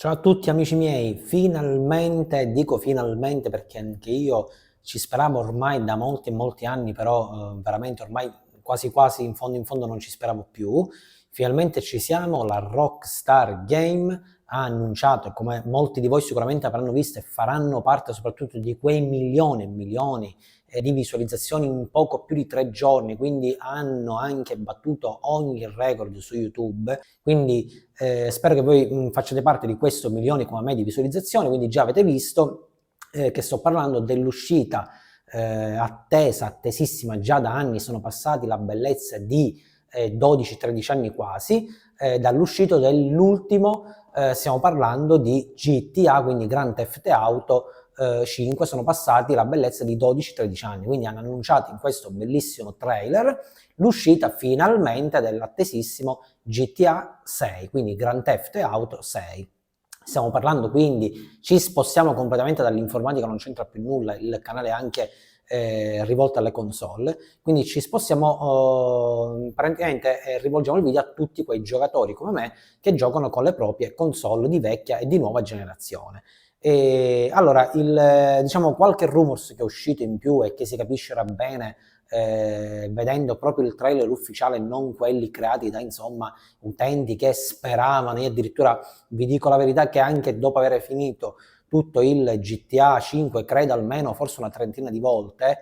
Ciao a tutti amici miei, finalmente, dico finalmente perché anche io ci speravo ormai da molti e molti anni, però veramente ormai quasi quasi in fondo non ci speravo più. Finalmente ci siamo, la Rockstar Game ha annunciato, e come molti di voi sicuramente avranno visto e faranno parte soprattutto di quei milioni e milioni di visualizzazioni in poco più di 3 giorni, quindi hanno anche battuto ogni record su YouTube. Quindi spero che voi facciate parte di questo milione come me di visualizzazioni, quindi già avete visto che sto parlando dell'uscita attesa, attesissima già da anni, sono passati la bellezza di 12-13 anni quasi, dall'uscita dell'ultimo, stiamo parlando di GTA, quindi Grand Theft Auto 5, sono passati la bellezza di 12-13 anni, quindi hanno annunciato in questo bellissimo trailer l'uscita finalmente dell'attesissimo GTA 6, quindi Grand Theft Auto 6. Stiamo parlando quindi, ci spostiamo completamente dall'informatica, non c'entra più nulla, il canale è anche rivolto alle console, quindi ci spostiamo praticamente rivolgiamo il video a tutti quei giocatori come me che giocano con le proprie console di vecchia e di nuova generazione. E allora, diciamo, qualche rumors che è uscito in più e che si capiscerà bene vedendo proprio il trailer ufficiale, non quelli creati da insomma utenti che speravano. Io addirittura vi dico la verità che anche dopo aver finito tutto il GTA 5, credo almeno forse una trentina di volte,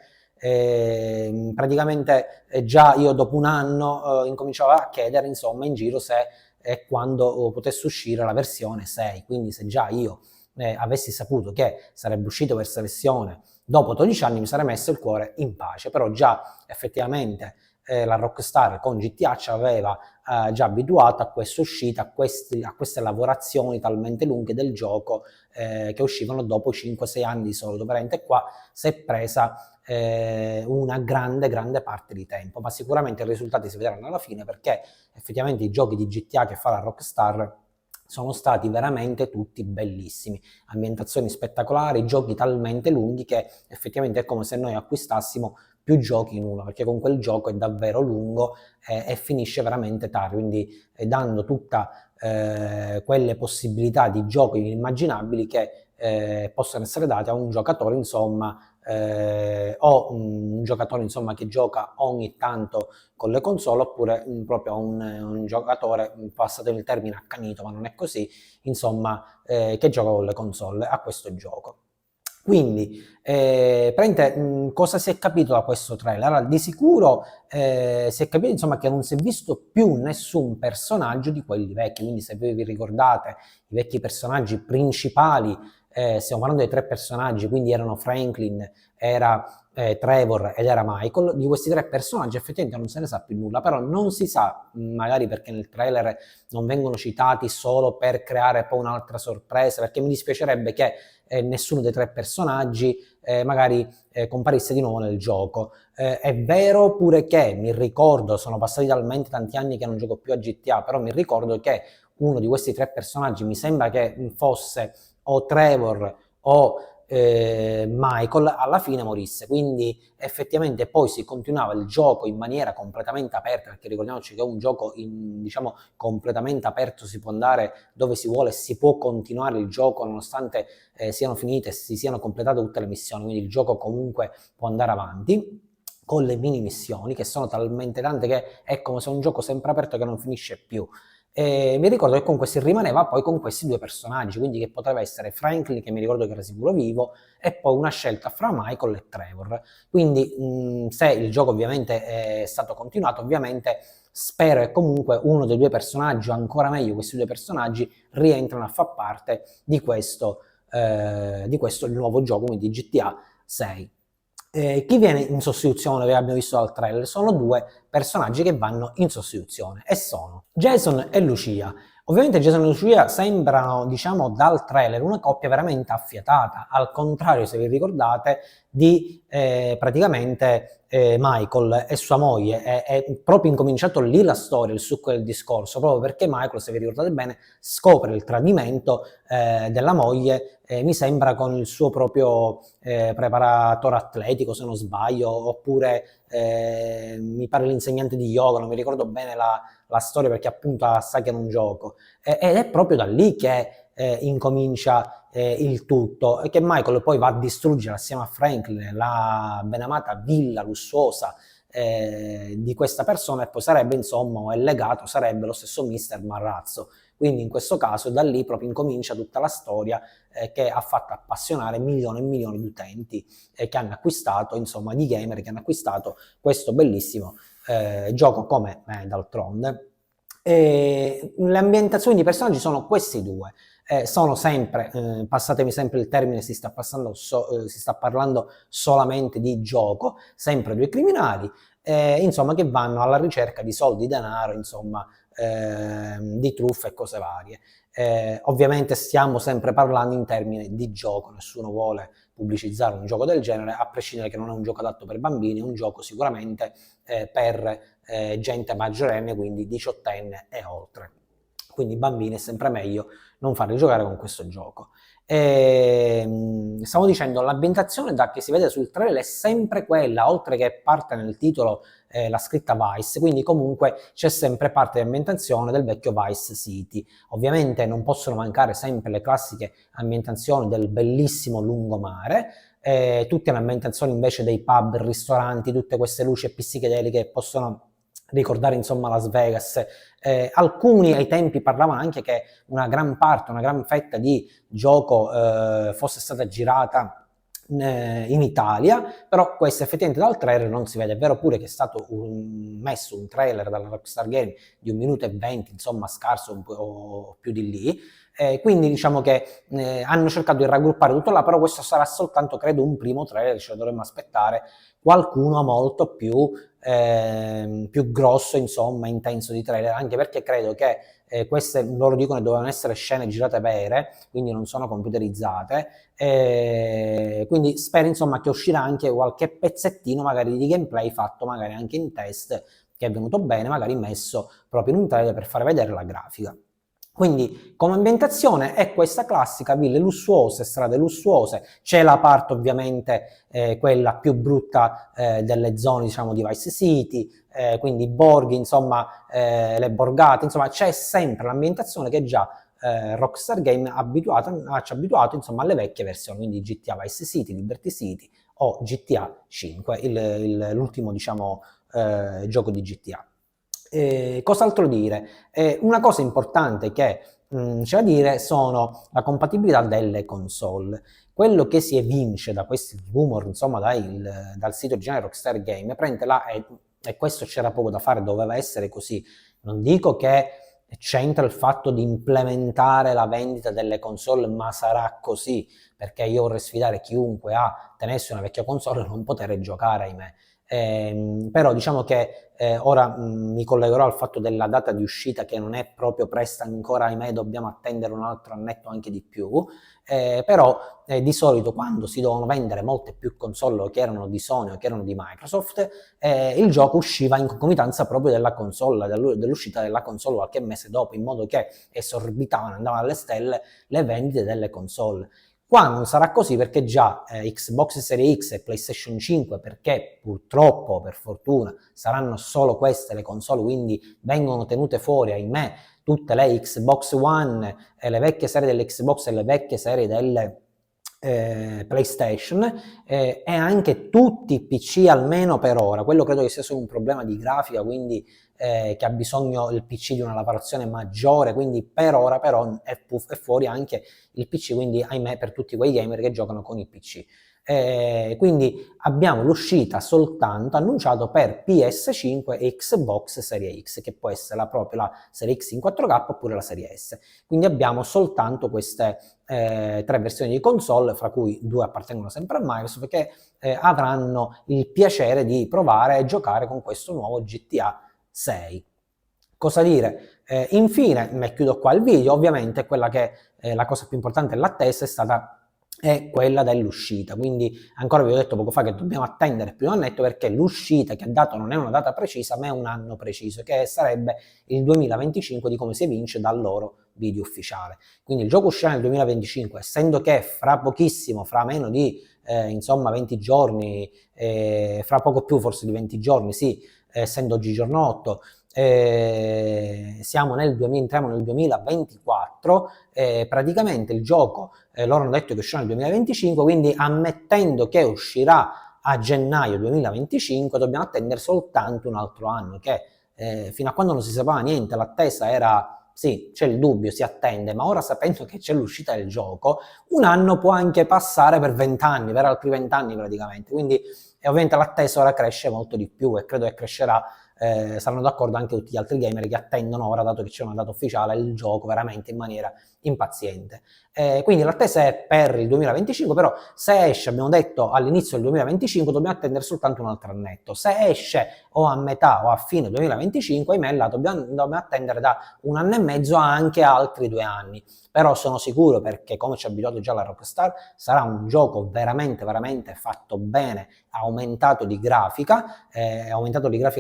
praticamente già io dopo un anno incominciavo a chiedere insomma in giro se e quando potesse uscire la versione 6, quindi se già io avessi saputo che sarebbe uscita questa versione dopo 12 anni mi sarei messo il cuore in pace, però già effettivamente la Rockstar con GTA ci aveva già abituato a questa uscita, a queste lavorazioni talmente lunghe del gioco che uscivano dopo 5-6 anni di solito. Veramente qua si è presa una grande parte di tempo, ma sicuramente i risultati si vedranno alla fine, perché effettivamente i giochi di GTA che fa la Rockstar sono stati veramente tutti bellissimi, ambientazioni spettacolari, giochi talmente lunghi che effettivamente è come se noi acquistassimo più giochi in uno, perché con quel gioco è davvero lungo e finisce veramente tardi, quindi dando tutta quelle possibilità di giochi inimmaginabili che possono essere date a un giocatore, insomma, o un giocatore insomma che gioca ogni tanto con le console, oppure proprio un giocatore, passato il termine accanito, ma non è così, insomma, che gioca con le console a questo gioco. Quindi, cosa si è capito da questo trailer? Allora, di sicuro si è capito insomma che non si è visto più nessun personaggio di quelli vecchi, quindi se voi vi ricordate i vecchi personaggi principali, stiamo parlando dei 3 personaggi, quindi erano Franklin, era Trevor ed era Michael. Di questi 3 personaggi effettivamente non se ne sa più nulla, però non si sa, magari perché nel trailer non vengono citati solo per creare poi un'altra sorpresa, perché mi dispiacerebbe che nessuno dei 3 personaggi magari comparisse di nuovo nel gioco. È vero pure che mi ricordo, sono passati talmente tanti anni che non gioco più a GTA, però mi ricordo che uno di questi 3 personaggi, mi sembra che fosse o Trevor o Michael, alla fine morisse, quindi effettivamente poi si continuava il gioco in maniera completamente aperta, perché ricordiamoci che è un gioco diciamo completamente aperto, si può andare dove si vuole, si può continuare il gioco nonostante siano finite e si siano completate tutte le missioni, quindi il gioco comunque può andare avanti con le mini missioni, che sono talmente tante che è come se un gioco sempre aperto che non finisce più. E mi ricordo che comunque si rimaneva poi con questi 2 personaggi, quindi che poteva essere Franklin, che mi ricordo che era sicuro vivo, e poi una scelta fra Michael e Trevor. Quindi se il gioco ovviamente è stato continuato, ovviamente spero che comunque uno dei 2 personaggi, o ancora meglio questi 2 personaggi, rientrano a far parte di questo nuovo gioco, quindi GTA 6. Chi viene in sostituzione, che abbiamo visto dal trailer, sono 2 personaggi che vanno in sostituzione e sono Jason e Lucia. Ovviamente Jason e Lucia sembrano, diciamo, dal trailer una coppia veramente affiatata, al contrario, se vi ricordate, di praticamente Michael e sua moglie. È proprio incominciato lì la storia, il succo del discorso, proprio perché Michael, se vi ricordate bene, scopre il tradimento della moglie, mi sembra con il suo proprio preparatore atletico, se non sbaglio, oppure mi pare l'insegnante di yoga, non mi ricordo bene la storia perché appunto sa che è un gioco. Ed è proprio da lì che incomincia il tutto, e che Michael poi va a distruggere assieme a Franklin la benamata villa lussuosa di questa persona, e poi sarebbe, insomma, il legato sarebbe lo stesso Mr. Marrazzo. Quindi in questo caso da lì proprio incomincia tutta la storia che ha fatto appassionare milioni e milioni di utenti che hanno acquistato, insomma, di gamer che hanno acquistato questo bellissimo gioco come d'altronde. Le ambientazioni di personaggi sono questi due. Sono sempre, passatemi sempre il termine, si sta parlando solamente di gioco, sempre due criminali, insomma, che vanno alla ricerca di soldi, denaro, insomma, di truffe e cose varie. Ovviamente stiamo sempre parlando in termini di gioco, nessuno vuole pubblicizzare un gioco del genere, a prescindere che non è un gioco adatto per bambini, è un gioco sicuramente per gente maggiorenne, quindi diciottenne e oltre. Quindi bambini è sempre meglio non farli giocare con questo gioco. Stavo dicendo, l'ambientazione da che si vede sul trailer è sempre quella, oltre che parte nel titolo la scritta Vice, quindi comunque c'è sempre parte di ambientazione del vecchio Vice City. Ovviamente non possono mancare sempre le classiche ambientazioni del bellissimo lungomare, tutte le ambientazioni invece dei pub, ristoranti, tutte queste luci e psichedeliche che possono ricordare, insomma, Las Vegas. Alcuni ai tempi parlavano anche che una gran parte, una gran fetta di gioco fosse stata girata in Italia, però questo effettivamente dal trailer non si vede. È vero pure che è stato messo un trailer dalla Rockstar Game di 1 minuto e 20, insomma scarso un po' più di lì, quindi diciamo che hanno cercato di raggruppare tutto là, però questo sarà soltanto, credo, un primo trailer, ce lo dovremmo aspettare qualcuno molto più grosso, insomma, intenso di trailer, anche perché credo che queste, loro dicono, dovevano essere scene girate vere, quindi non sono computerizzate, quindi spero, insomma, che uscirà anche qualche pezzettino magari di gameplay fatto magari anche in test, che è venuto bene, magari messo proprio in un trailer per far vedere la grafica. Quindi come ambientazione è questa classica, ville lussuose, strade lussuose, c'è la parte ovviamente quella più brutta delle zone, diciamo, di Vice City, quindi i borghi, insomma, le borgate, insomma c'è sempre l'ambientazione che già Rockstar Game ci ha abituato, insomma, alle vecchie versioni, quindi GTA Vice City, Liberty City o GTA 5, l'ultimo, diciamo, gioco di GTA. Cos'altro dire? Una cosa importante che c'è da dire sono la compatibilità delle console. Quello che si evince da questi rumor, insomma, dal sito originale Rockstar Game, e questo c'era poco da fare, doveva essere così. Non dico che c'entra il fatto di implementare la vendita delle console, ma sarà così, perché io vorrei sfidare chiunque a tenersi una vecchia console e non poter giocare, ahimè. Però diciamo che ora mi collegherò al fatto della data di uscita, che non è proprio presta ancora, ahimè, dobbiamo attendere un altro annetto anche di più, però di solito quando si devono vendere molte più console che erano di Sony o che erano di Microsoft, il gioco usciva in concomitanza proprio della console, dell'uscita della console qualche mese dopo, in modo che esorbitavano, andavano alle stelle le vendite delle console. Qua non sarà così, perché già Xbox Series X e PlayStation 5, perché purtroppo, per fortuna, saranno solo queste le console, quindi vengono tenute fuori, ahimè, tutte le Xbox One, le vecchie serie delle Xbox e le vecchie serie delle PlayStation, e anche tutti i PC, almeno per ora. Quello credo che sia solo un problema di grafica, quindi che ha bisogno il PC di una lavorazione maggiore, quindi per ora però è fuori anche il PC, quindi ahimè per tutti quei gamer che giocano con il PC. Quindi abbiamo l'uscita soltanto annunciato per PS5 e Xbox Serie X, che può essere proprio la Serie X in 4K oppure la Serie S. Quindi abbiamo soltanto queste 3 versioni di console, fra cui 2 appartengono sempre a Microsoft, che avranno il piacere di provare e giocare con questo nuovo GTA 6. Cosa dire? Infine, me chiudo qua il video, ovviamente quella che la cosa più importante dell'attesa è quella dell'uscita, quindi ancora vi ho detto poco fa che dobbiamo attendere più di un annetto, perché l'uscita che ha dato non è una data precisa, ma è un anno preciso, che sarebbe il 2025, di come si evince dal loro video ufficiale. Quindi il gioco uscirà nel 2025, essendo che fra pochissimo, fra meno di insomma 20 giorni, fra poco più forse di 20 giorni, sì, essendo oggi giorno 8, entriamo nel 2024, praticamente il gioco, loro hanno detto che uscirà nel 2025, quindi ammettendo che uscirà a gennaio 2025, dobbiamo attendere soltanto un altro anno, che fino a quando non si sapeva niente, l'attesa era... Sì, c'è il dubbio, si attende, ma ora sapendo che c'è l'uscita del gioco, un anno può anche passare per 20 anni, per altri 20 anni praticamente, quindi ovviamente l'attesa ora cresce molto di più e credo che crescerà, saranno d'accordo anche tutti gli altri gamer che attendono ora, dato che c'è una data ufficiale, il gioco veramente in maniera impaziente. Quindi l'attesa è per il 2025, però se esce, abbiamo detto all'inizio del 2025, dobbiamo attendere soltanto un altro annetto. Se esce o a metà o a fine 2025, ahimè, là dobbiamo attendere da un anno e mezzo a anche altri 2 anni. Però sono sicuro, perché come ci ha abituato già la Rockstar, sarà un gioco veramente, veramente fatto bene, aumentato di grafica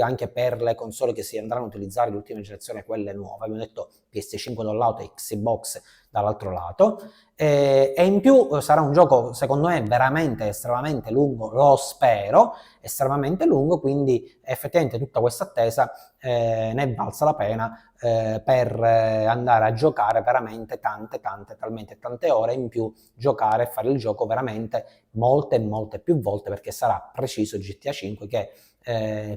anche per le console che si andranno a utilizzare di ultima generazione, quelle nuove. Abbiamo detto PS5 da un lato e Xbox dall'altro lato, e in più sarà un gioco secondo me veramente estremamente lungo, lo spero, estremamente lungo, quindi effettivamente tutta questa attesa ne è valsa la pena per andare a giocare veramente talmente tante ore in più, giocare e fare il gioco veramente molte più volte, perché sarà preciso GTA 5 che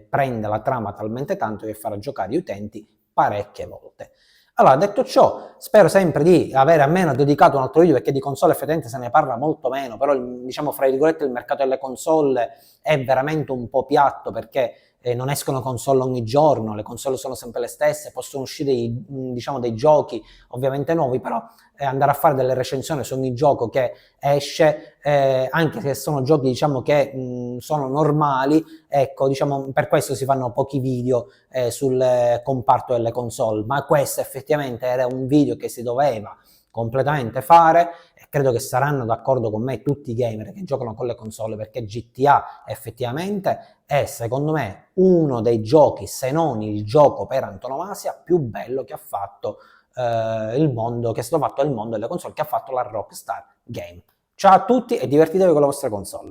prende la trama talmente tanto che farà giocare gli utenti parecchie volte. Allora, detto ciò, spero sempre di avere almeno dedicato un altro video, perché di console effettivamente se ne parla molto meno, però diciamo fra virgolette il mercato delle console è veramente un po' piatto, perché non escono console ogni giorno, le console sono sempre le stesse, possono uscire dei giochi ovviamente nuovi, però andare a fare delle recensioni su ogni gioco che esce, anche se sono giochi diciamo che sono normali, ecco, diciamo per questo si fanno pochi video sul comparto delle console, ma questo effettivamente era un video che si doveva completamente fare, e credo che saranno d'accordo con me tutti i gamer che giocano con le console, perché GTA effettivamente è secondo me uno dei giochi, se non il gioco per antonomasia più bello che ha fatto il mondo, che è stato fatto nel mondo delle console, che ha fatto la Rockstar Game. Ciao a tutti e divertitevi con la vostra console.